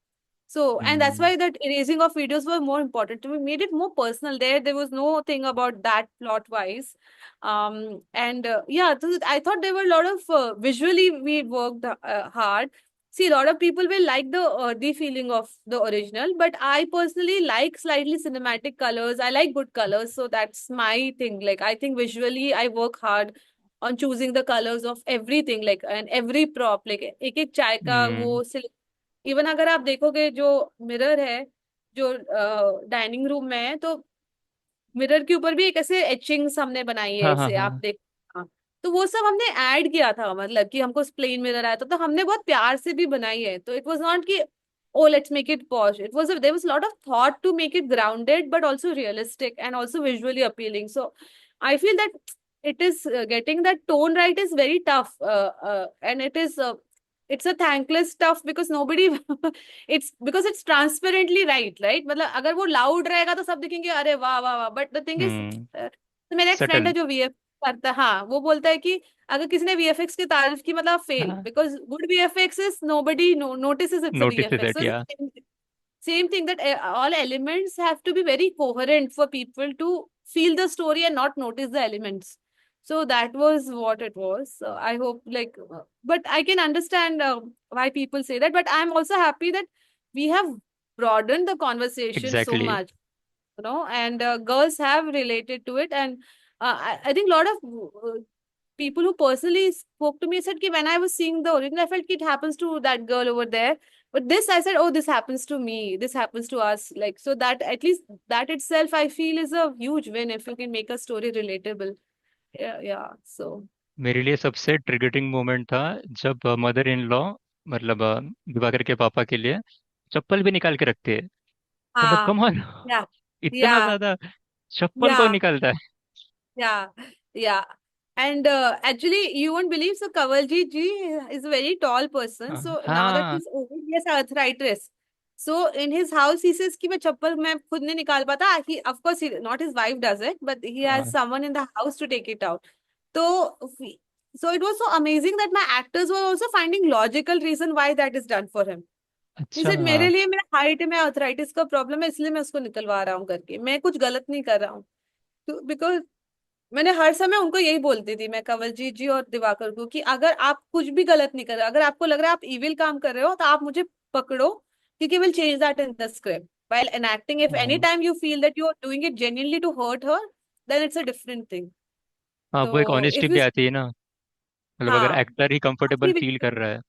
So, and that's hmm. why that erasing of videos were more important. We made it more personal there. There was no thing about that plot wise. And yeah, so I thought there were a lot of visually we worked hard. See, a lot of people will like the earthy feeling of the original, but I personally like slightly cinematic colors. I like good colors, so that's my thing. Like, I think visually I work hard on choosing the colors of everything, like, and every prop, like एक एक चाय का हम्म। वो, even अगर आप देखोगे जो mirror है जो डाइनिंग रूम में है, तो मिरर के ऊपर भी एक ऐसे एचिंग्स हमने बनाई है हाँ हाँ ऐसे, हाँ। आप देख. हाँ. तो वो सब हमने ऐड किया था, मतलब कि हमको प्लेन मिरर आया था तो हमने बहुत प्यार से भी बनाई है. तो इट वाज नॉट कि oh let's make it posh. It was there was lot of thought to make it grounded but also realistic and also visually appealing. So I feel that it is getting that tone right is very tough, and it's a thankless stuff because nobody it's because it's transparently right. मतलब अगर वो loud रहेगा तो सब देखेंगे अरे वाह वाह वाह, but the thing is हम्म। तो मेरा एक फ्रेंड सटल। है जो वीएफ करता है. हाँ, वो बोलता है कि अगर किसी ने वीएफएक्स की तारीफ की मतलब फेल, हाँ। Because good VFX is nobody notices it's a notice VFX. That So it's या। the same thing that all elements have to be very coherent for people to feel the story and not notice the elements. So that was what it was. So I hope, like, but I can understand why people say that. But I'm also happy that we have broadened the conversation so exactly. much, and girls have related to it. And I think a lot of people who personally spoke to me said that when I was seeing the original, I felt it happens to that girl over there. But this, I said, oh, this happens to me. This happens to us. Like, so that at least that itself, I feel, is a huge win if you can make a story relatable. Yeah, yeah. So, मेरे लिए सबसे triggering moment था जब mother in law, मतलब दिवाकर के पापा के लिए चप्पल भी निकाल के रखते हैं। मतलब हाँ, कम ऑन, yeah, इतना yeah, ज्यादा चप्पल को yeah. निकालता है। Yeah, yeah. And actually, you won't believe, so Kawaljeet ji is a very tall person. हाँ So now that हाँ। he's old, he has arthritis. So in his house, he says कि मैं चप्पल मैं खुद नहीं निकाल पाता. He, of course, not his wife does it, but he has हाँ। someone in the house to take it out. So, so it was so amazing that my actors were also finding logical reason why that is done for him. He अच्छा। said मेरे लिए मेरा height में arthritis का problem है इसलिए मैं उसको निकलवा रहा हूँ करके, मैं कुछ गलत नहीं कर रहा हूँ. तो बिकॉज मैंने हर समय उनको यही बोलती थी, मैं कंवलजीत जी और दिवाकर को, कि अगर आप कुछ भी गलत नहीं कर रहे, अगर आपको लग रहा है आप इविल काम कर रहे हो तो आप मुझे पकड़ो, क्योंकि will change that in the script while enacting. If any हाँ time you feel that you are doing it genuinely to hurt her, then it's a different thing. हाँ, वो एक तो ऑनेस्टी if भी you, आती है ना। मतलब अगर हाँ, एक्टर ही कंफर्टेबल फील कर रहा है।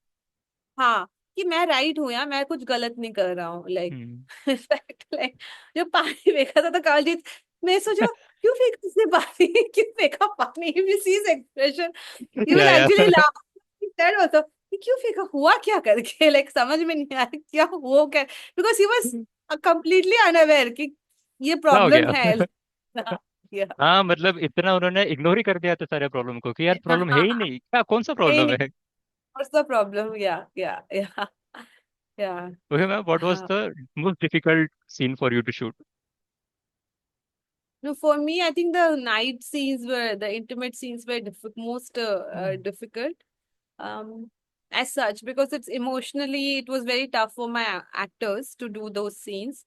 हाँ, कि मैं राइट हूँ यार, मैं कुछ गलत नहीं कर रहा हूँ, लाइक हम्म। लाइक जो पानी फेंका था तो कालजीत, मैं सोचा क्यों फेंका इसने पानी क्यों फेंका पानी, you see his expression, he was yeah actually laugh, he said also कि क्यों फेंका, हुआ क्या करके, लाइक समझ में नहीं आया क्या वो क्या, because he was completely unaware कि ये क्या हो प्रॉब्लम गया। है. या हाँ, मतलब इतना उन्होंने इग्नोर ही कर दिया था सारे प्रॉब्लम को कि यार प्रॉब्लम है ही हाँ, नहीं, क्या कौन सा है प्रॉब्लम नहीं, है। What's the problem. या ओके मैम, व्हाट वाज हाँ. The most difficult scene for you to shoot? No, for me, I think the night scenes were the intimate scenes were most difficult. Um, as such, because it's emotionally, it was very tough for my actors to do those scenes.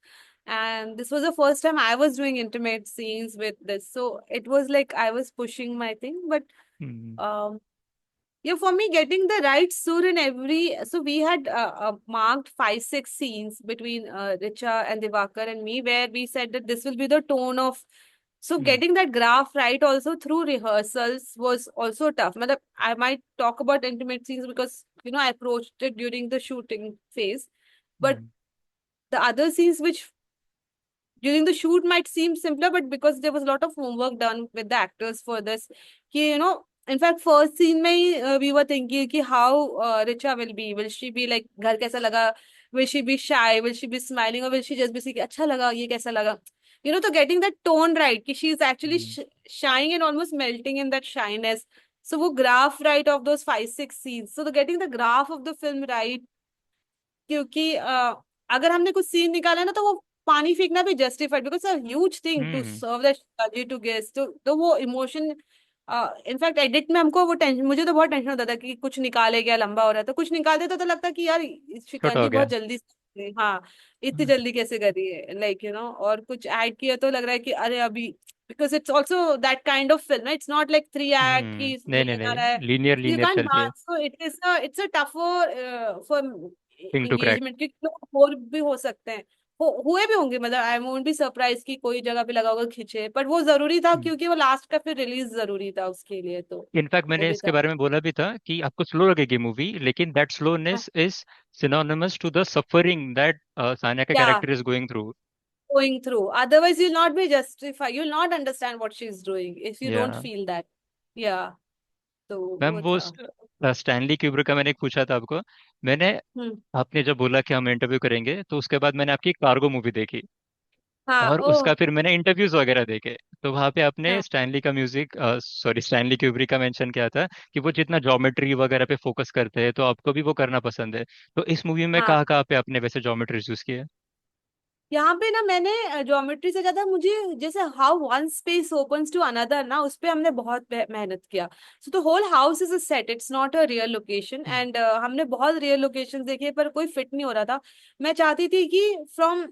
And this was the first time I was doing intimate scenes with this. So it was like I was pushing my thing. But hmm um, yeah, for me, getting the right suit in every. So we had marked 5, 6 scenes between Richa and Divakar and me, where we said that this will be the tone of. So hmm getting that graph right also through rehearsals was also tough. Matlab, I might talk about intimate scenes because I approached it during the shooting phase, but hmm the other scenes which during the shoot might seem simpler, but because there was a lot of homework done with the actors for this, in fact, first scene में we were thinking कि how Richa will she be like घर कैसा लगा, will she be shy, will she be smiling, or will she just be saying अच्छा लगा, ये कैसा लगा, तो getting that tone right, कि she is actually hmm shying and almost melting in that shyness. So वो graph right of those 5, 6 scenes. So the getting the graph of the film right, क्योंकि अगर हमने कुछ सीन निकाला ना तो वो पानी फेंकना भी justified, because a huge thing to hmm serve the Shivaji to guest, तो वो इमोशन इनफैक्ट एडिट में हमको वो टेंशन, मुझे तो बहुत टेंशन होता था कि कुछ निकाले क्या, लंबा हो रहा था, कुछ निकाल देता तो लगता कि यार छोटा हो शिकंजी गया। बहुत जल्दी हाँ इतनी हाँ। जल्दी कैसे करी है, लाइक और कुछ ऐड किया तो लग रहा है कि अरे अभी, because it's also that kind of film, it's not like 3 act की नहीं नहीं विलेन आ नहीं, रहा है, लीनियर यू लीनियर कैन चलती है। Dance, so it's a tougher for thing to crack. Engagement, क्योंकि लोग और भी हो सकते हैं, हुए भी होंगे, मतलब आई वोंट बी सरप्राइज कि कोई जगह पे लगा होगा खींचे, पर वो जरूरी था क्योंकि वो लास्ट का फिर रिलीज जरूरी था उसके लिए, तो इनफैक्ट वो मैंने भी इसके था। बारे में बोला भी था कि आपको स्लो लगेगी मूवी, लेकिन that slowness is synonymous to the suffering that Sania का या character is going through. Going through, otherwise you'll not be justify, you'll not understand what she's doing if you या don't feel that. या तो ma'am वो वो था। Stanley Kubrick का मैंने एक पूछा था आपको। मैंने हम्म। आपने जब बोला कि हम इंटरव्यू करेंगे तो उसके बाद मैंने आपकी कार्गो मूवी देखी, हाँ। और ओ। उसका फिर मैंने इंटरव्यूज वगैरह देखे। तो वहां पे आपने हाँ। स्टैनली का म्यूजिक, सॉरी स्टैनली क्यूब्रिक का मेंशन किया था कि वो जितना ज्योमेट्री वगैरह पे फोकस करते हैं, तो आपको भी वो करना पसंद है। तो इस मूवी में हाँ, कहाँ कहाँ पे आपने वैसे ज्योमेट्रीज यूज किए? यहाँ पे ना मैंने ज्योमेट्री से ज्यादा मुझे जैसे how one space opens to another ना, उस पे हमने बहुत मेहनत किया। So the whole house is a set, it's not a real location, and हमने बहुत रियल लोकेशन देखे पर कोई फिट नहीं हो रहा था। मैं चाहती थी कि from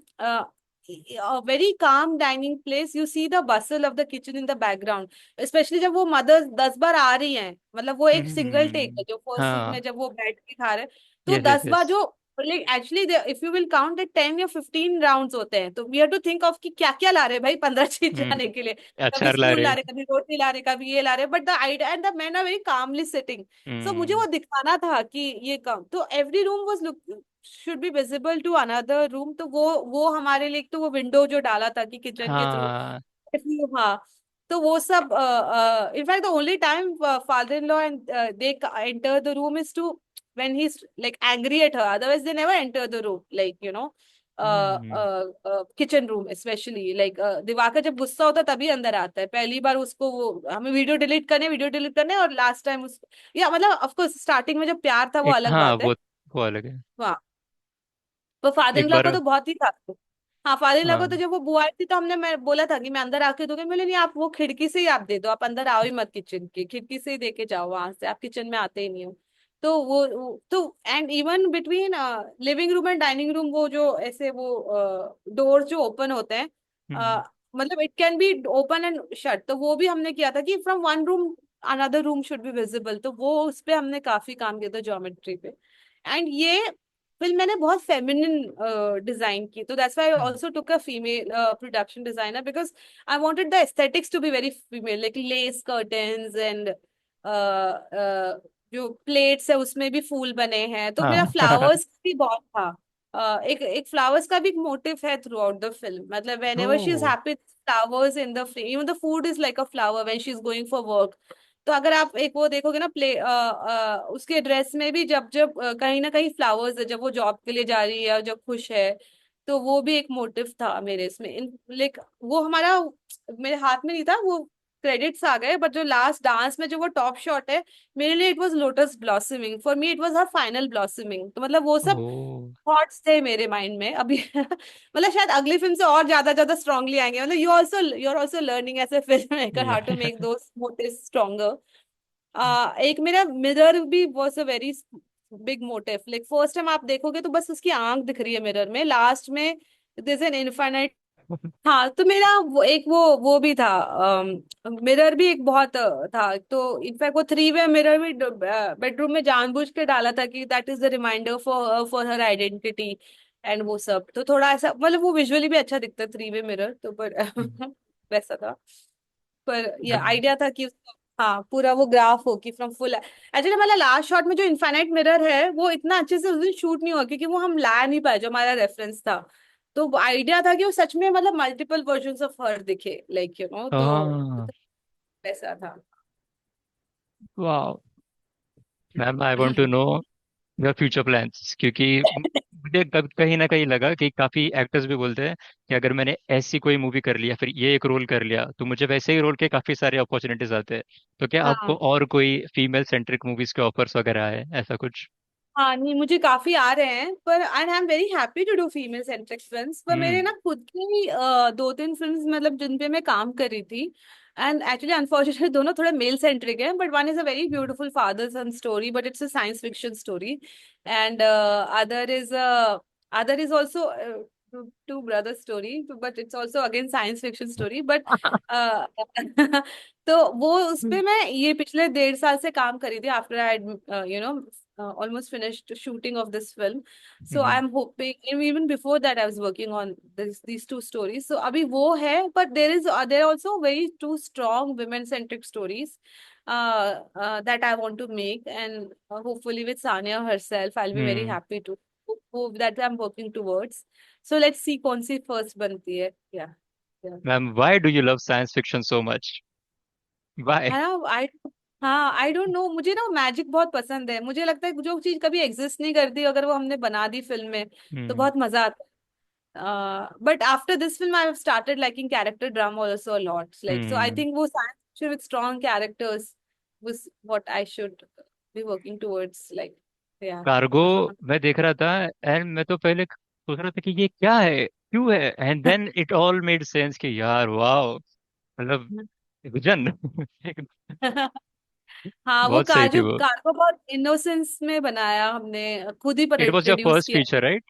a very calm dining place you see the bustle of the kitchen in the background, especially जब वो मदर 10 बार आ रही हैं, मतलब वो एक सिंगल टेक है जो फर्स्ट सीन में हाँ। जब वो बैठ के खा रहे हैं, तो यस यस 10 बार यस। जो like actually if you will count it 10 या 15 राउंड्स होते हैं, तो we have to think of कि क्या क्या ला रहे हैं भाई 15 चीज जाने हम्म। के लिए, कभी अचार ला स्पून ला रहे। रहे, कभी रोटी ला रहे, कभी ये ला रहे, but the idea and the man are very calmly sitting. So मुझे हम्म। वो दिखाना था कि ये काम, तो every room was look should be visible to another room, तो वो हमारे लिए एक तो वो विंडो जो डाला था कि किचन के थ्रू, हाँ। हाँ, तो वो सब in fact the only time father in law and they enter the room is to when he's like angry at her, otherwise they never enter the room, like hmm. kitchen room especially, like Diwakar जब गुस्सा होता है तभी अंदर आता है, पहली बार उसको वो हमें वीडियो डिलीट करने और लास्ट टाइम उसको, या मतलब ऑफ कोर्स स्टार्टिंग में जो प्यार था वो एक अलग हाँ, बात है। वो अलग है। हाँ, पर फादर इन एक लॉ बार। को तो बहुत ही था। हाँ, फादर इन लॉ को तो हाँ। जब वो बुआ आई थी तो मैं बोला था कि मैं अंदर आके दूंगी, बोले नहीं आप वो खिड़की से ही आप दे दो, आप अंदर आओ ही मत, किचन की खिड़की से ही दे के जाओ, वहां से आप किचन में आते ही नहीं हो। तो तो and even between living room and dining room वो जो ऐसे वो डोर जो ओपन होते हैं, हम्म। मतलब it can be open and shut, तो वो भी हमने किया था कि from one room another room should be visible, तो वो उस पे हमने काफी काम किया था ज्योमेट्री पे। एंड ये फिल्म मैंने बहुत फेमिनिन डिजाइन की, तो that's why I hmm. Also took a female production designer, because I wanted the aesthetics to be very female, like less curtains and जो प्लेट्स है उसमें भी फूल बने हैं, तो मेरा हाँ। फ्लावर्स भी बहुत था। एक एक फ्लावर्स का भी एक मोटिव है थ्रू आउट द फिल्म, मतलब whenever she is oh. Happy flowers in the frame, even the food is like a flower when she is going for work. तो अगर आप एक वो देखोगे ना उसके ड्रेस में भी जब जब कहीं ना कहीं फ्लावर्स है, जब वो जॉब के लिए जा रही है और जब खुश है, तो वो भी एक मोटिव था मेरे इसमें, लाइक वो हमारा मेरे हाथ में नहीं था वो, क्रेडिट्स आ गए, बट जो लास्ट डांस में जो वो टॉप शॉट है, मेरे लिए it was lotus blossoming, for me it was her final blossoming. तो मतलब वो सब ओ। थॉट्स थे मेरे माइंड में अभी। मतलब शायद अगली फिल्म से और ज्यादा ज्यादा स्ट्रांगली आएंगे। मतलब you are also learning as a film maker yeah. How to make those motive stronger. एक मेरा मिरर भी was a very big motive. Like first time आप देखोगे तो बस उसकी आंख दिख रही है मिरर में, लास्ट में दिस एन इनफाइनाइट। हाँ, तो मेरा वो भी था, मिरर भी एक बहुत था। तो इनफैक्ट वो थ्री वे मिरर भी बेडरूम में जानबूझ के डाला था कि that is the reminder for her identity and वो सब। तो थोड़ा ऐसा मतलब वो विजुअली भी अच्छा दिखता है थ्री वे मिरर तो, पर वैसा था। पर ये आइडिया था कि हाँ पूरा वो ग्राफ हो कि फ्रॉम फुल। एक्चुअली हमारा लास्ट शॉट में जो इनफाइनाइट मिरर है वो इतना अच्छे से उस दिन शूट नहीं हुआ, क्योंकि वो हम ला नहीं पाए जो हमारा रेफरेंस था। तो आइडिया था कि वो सच में मतलब मल्टीपल वर्जन ऑफ हर दिखे, लाइक तो हाँ। वैसा था। वाह। Ma'am I want to know your future plans, क्योंकि मुझे कहीं ना कहीं लगा कि काफी एक्टर्स भी बोलते हैं कि अगर मैंने ऐसी कोई मूवी कर लिया, फिर ये एक रोल कर लिया, तो मुझे वैसे ही रोल के काफी सारे अपॉर्चुनिटीज आते हैं। तो क्या आपको हाँ और कोई फीमेल सेंट्रिक मूवीज के ऑफर्स वगैरह आए, ऐसा कुछ? हाँ, नहीं मुझे काफी आ रहे हैं, पर and I am very happy to do female centric films. पर मेरे हम्म। ना खुद की दो तीन फिल्म्स मतलब जिन पे मैं काम कर रही थी, एंड एक्चुअली अनफॉर्चुनेटली दोनों थोड़े मेल सेंट्रिक है। But one is a very beautiful father son story, but it's a science fiction story. And other is also two brother story, but it's also again science fiction story, but uh, तो वो उस पे मैं ये पिछले 1.5 साल से काम करी थी after I you know almost finished shooting of this film. So hmm. I'm hoping, and even before that I was working on these two stories. So abhi wo hai, but there are also very two strong women centric stories that I want to make, and hopefully with Sania herself I'll be very hmm. happy to that I'm working towards. So let's see कौन सी first बनती है। Yeah, yeah. Ma'am why do you love science fiction so much? Why? है ना आई हाँ, I don't know, मुझे ना magic बहुत पसंद है। मुझे लगता है जो चीज कभी एग्जिस्ट नहीं करती अगर वो हमने बना दी फिल्म में तो हम्म। बहुत मजा आता है। But after this film I have started liking character drama also a lot, like so I hmm. Think वो science fiction with strong characters was what I should be working towards, like yeah. Cargo मैं देख रहा था, and मैं तो पहले सोच रहा था कि ये क्या है, क्यों है, and then it all made sense कि यार वाह, मतलब विजन। हाँ, वो बहुत सही थी काजू वो। कार को बहुत इनोसेंस में बनाया हमने, खुद ही it was your produce first किया। Feature, right?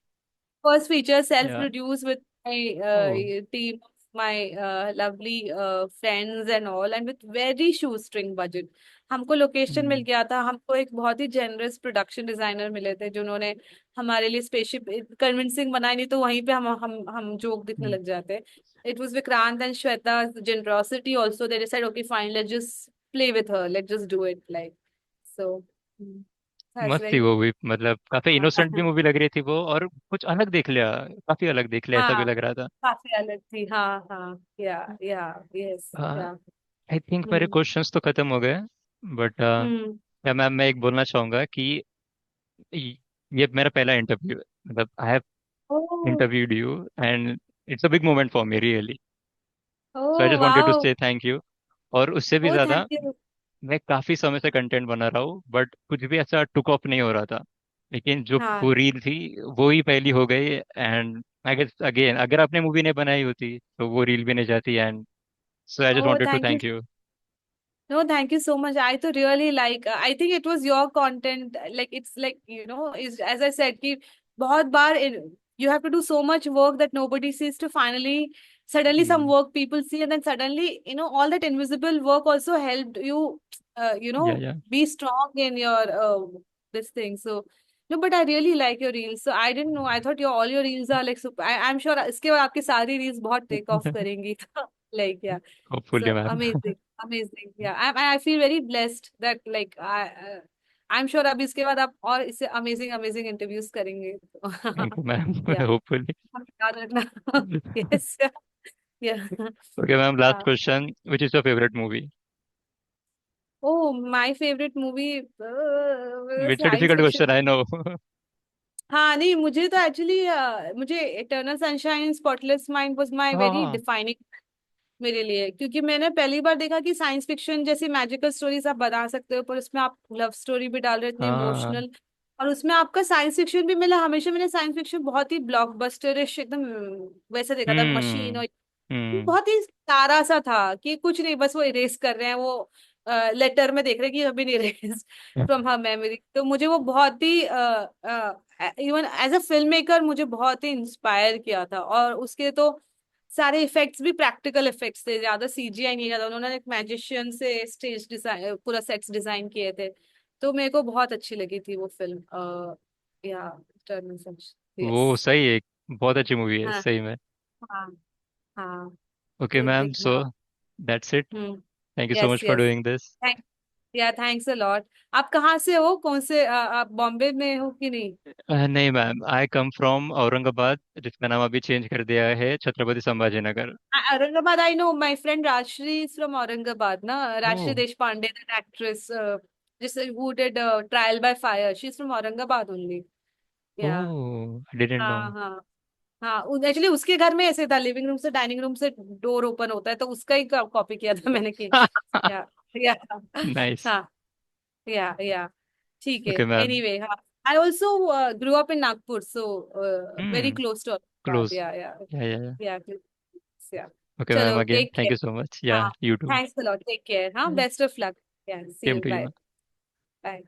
First feature या। self-produced with my oh. team of my lovely friends and all, and with very shoestring budget. हमको लोकेशन मिल हम्म। गया था, हमको एक बहुत ही जेनरस प्रोडक्शन डिजाइनर मिले थे जिन्होंने हमारे लिए स्पेसशिप कन्विंसिंग बनाई, नहीं तो वहीं पे हम जोक दिखने हम्म। लग जाते। It was Vikrant and Shweta's generosity also. They decided, okay, fine, let's just play with her, let's just do it, like so. That's मस्त थी very वो भी, मतलब काफी इनोसेंट भी मूवी लग रही थी वो, और कुछ अलग देख लिया, काफी अलग देख लिया ऐसा भी हाँ, लग रहा था। काफी अलग थी। हाँ हाँ, या यस या। आई थिंक मेरे हम्म क्वेश्चंस तो खत्म हो गए, बट हम्म। क्या मैम, मैं एक बोलना चाहूंगा कि ये मेरा पहला इंटरव्यू है, मतलब I have oh interviewed you, and it's a big moment for me really. So I oh just wanted to wow. Say thank you. और उससे भी ओह ज्यादा, थैंक यू। मैं काफी समय से कंटेंट बना रहा हूँ, बट कुछ भी ऐसा टुक ऑफ नहीं हो रहा था, लेकिन जो वो हाँ। रील थी वो ही पहली हो गई। एंड आई गेस अगेन, अगर आपने मूवी नहीं बनाई होती तो वो रील भी नहीं जाती। And so I just oh wanted to thank you. Thank you. No, thank you so much. I to really like. I think it was your content. Like it's like is as I said कि बहुत बार you have to do so much work that nobody sees to finally suddenly some work people see, and then suddenly all that invisible work also helped you या या। be strong in your this thing. So no, but I really like your reels. So I didn't know. I thought all your reels are like super. I'm sure इसके बाद आपकी सारी reels बहुत take off करेंगी. Like yeah. Hopefully So ma'am. amazing. Amazing. Yeah. I feel very blessed that like I'm sure अब इसके बाद आप और इससे amazing amazing interviews करेंगे। Thank you ma'am. Yeah. Hopefully. हम याद रखना। Yes. Yeah. Okay ma'am, last हाँ. Question, which is your favourite movie? Oh, my favorite movie it's a science difficult question, fiction. I know. हाँ नहीं, मुझे तो actually मुझे Eternal Sunshine Spotless Mind was my very हाँ। Defining. मेरे लिए, क्योंकि मैंने पहली बार देखा कि साइंस फिक्शन जैसी मैजिकल स्टोरीज आप बना सकते हो, पर उसमें आप लव स्टोरी भी डाल रहे हो, इतने हाँ। इमोशनल, और उसमें आपका साइंस फिक्शन भी मिला। हमेशा मैंने साइंस फिक्शन बहुत ही ब्लॉकबस्टरिश एकदम वैसे देखा था, मशीन हम्म। और हम्म। बहुत ही सारा सा था कि कुछ नहीं, बस वो इरेज कर रहे हैं, वो लेटर में देख रहे हैं कि अभी नहीं इरेज फ्रॉम हर मेमोरी। तो मुझे वो बहुत ही even as a film maker मुझे बहुत ही इंस्पायर किया था। और उसके तो सारे इफेक्ट्स भी प्रैक्टिकल इफेक्ट्स थे, ज्यादा सीजीआई नहीं था। उन्होंने एक मैजिशियन से स्टेज डिजाइन, पूरा सेट्स डिजाइन किए थे। तो मेरे को बहुत अच्छी लगी थी वो फिल्म, या टर्नल यस। वो सही है, बहुत अच्छी मूवी है हाँ सही में। हाँ हाँ। ओके तो मैम, सो देखना। That's it. Hmm. Thank you so yes much for yes. Doing this. Thank या थैंक्स अ लॉट। आप कहाँ से हो, कौन से आप बॉम्बे में हो कि नहीं? नहीं ma'am, I come from Aurangabad, जिसका नाम अभी चेंज कर दिया है Chhatrapati Sambhaji Nagar. Aurangabad, I know my friend Rajshri is from Aurangabad ना, Rajshri oh. Deshpande, that actress, जिस who did Trial by Fire, she is from Aurangabad only. Yeah oh, I didn't know. हाँ हाँ हाँ। एक्चुअली उसके घर में ऐसे था, लिविंग रूम से डाइनिंग रूम से डोर ओपन होता है, तो उसका ही कॉपी किया था मैंने कि या या नाइस। हाँ या ठीक है। Okay ma'am. एनीवे हाँ, I also grew up in Nagpur, so very hmm. Close to Aurangabad. Close. Yeah yeah yeah. Okay ma'am, चलो again take thank care. You so much, yeah हाँ you too. Thanks a lot, take care, हाँ best of luck. Yeah see same you, to bye. You. Bye.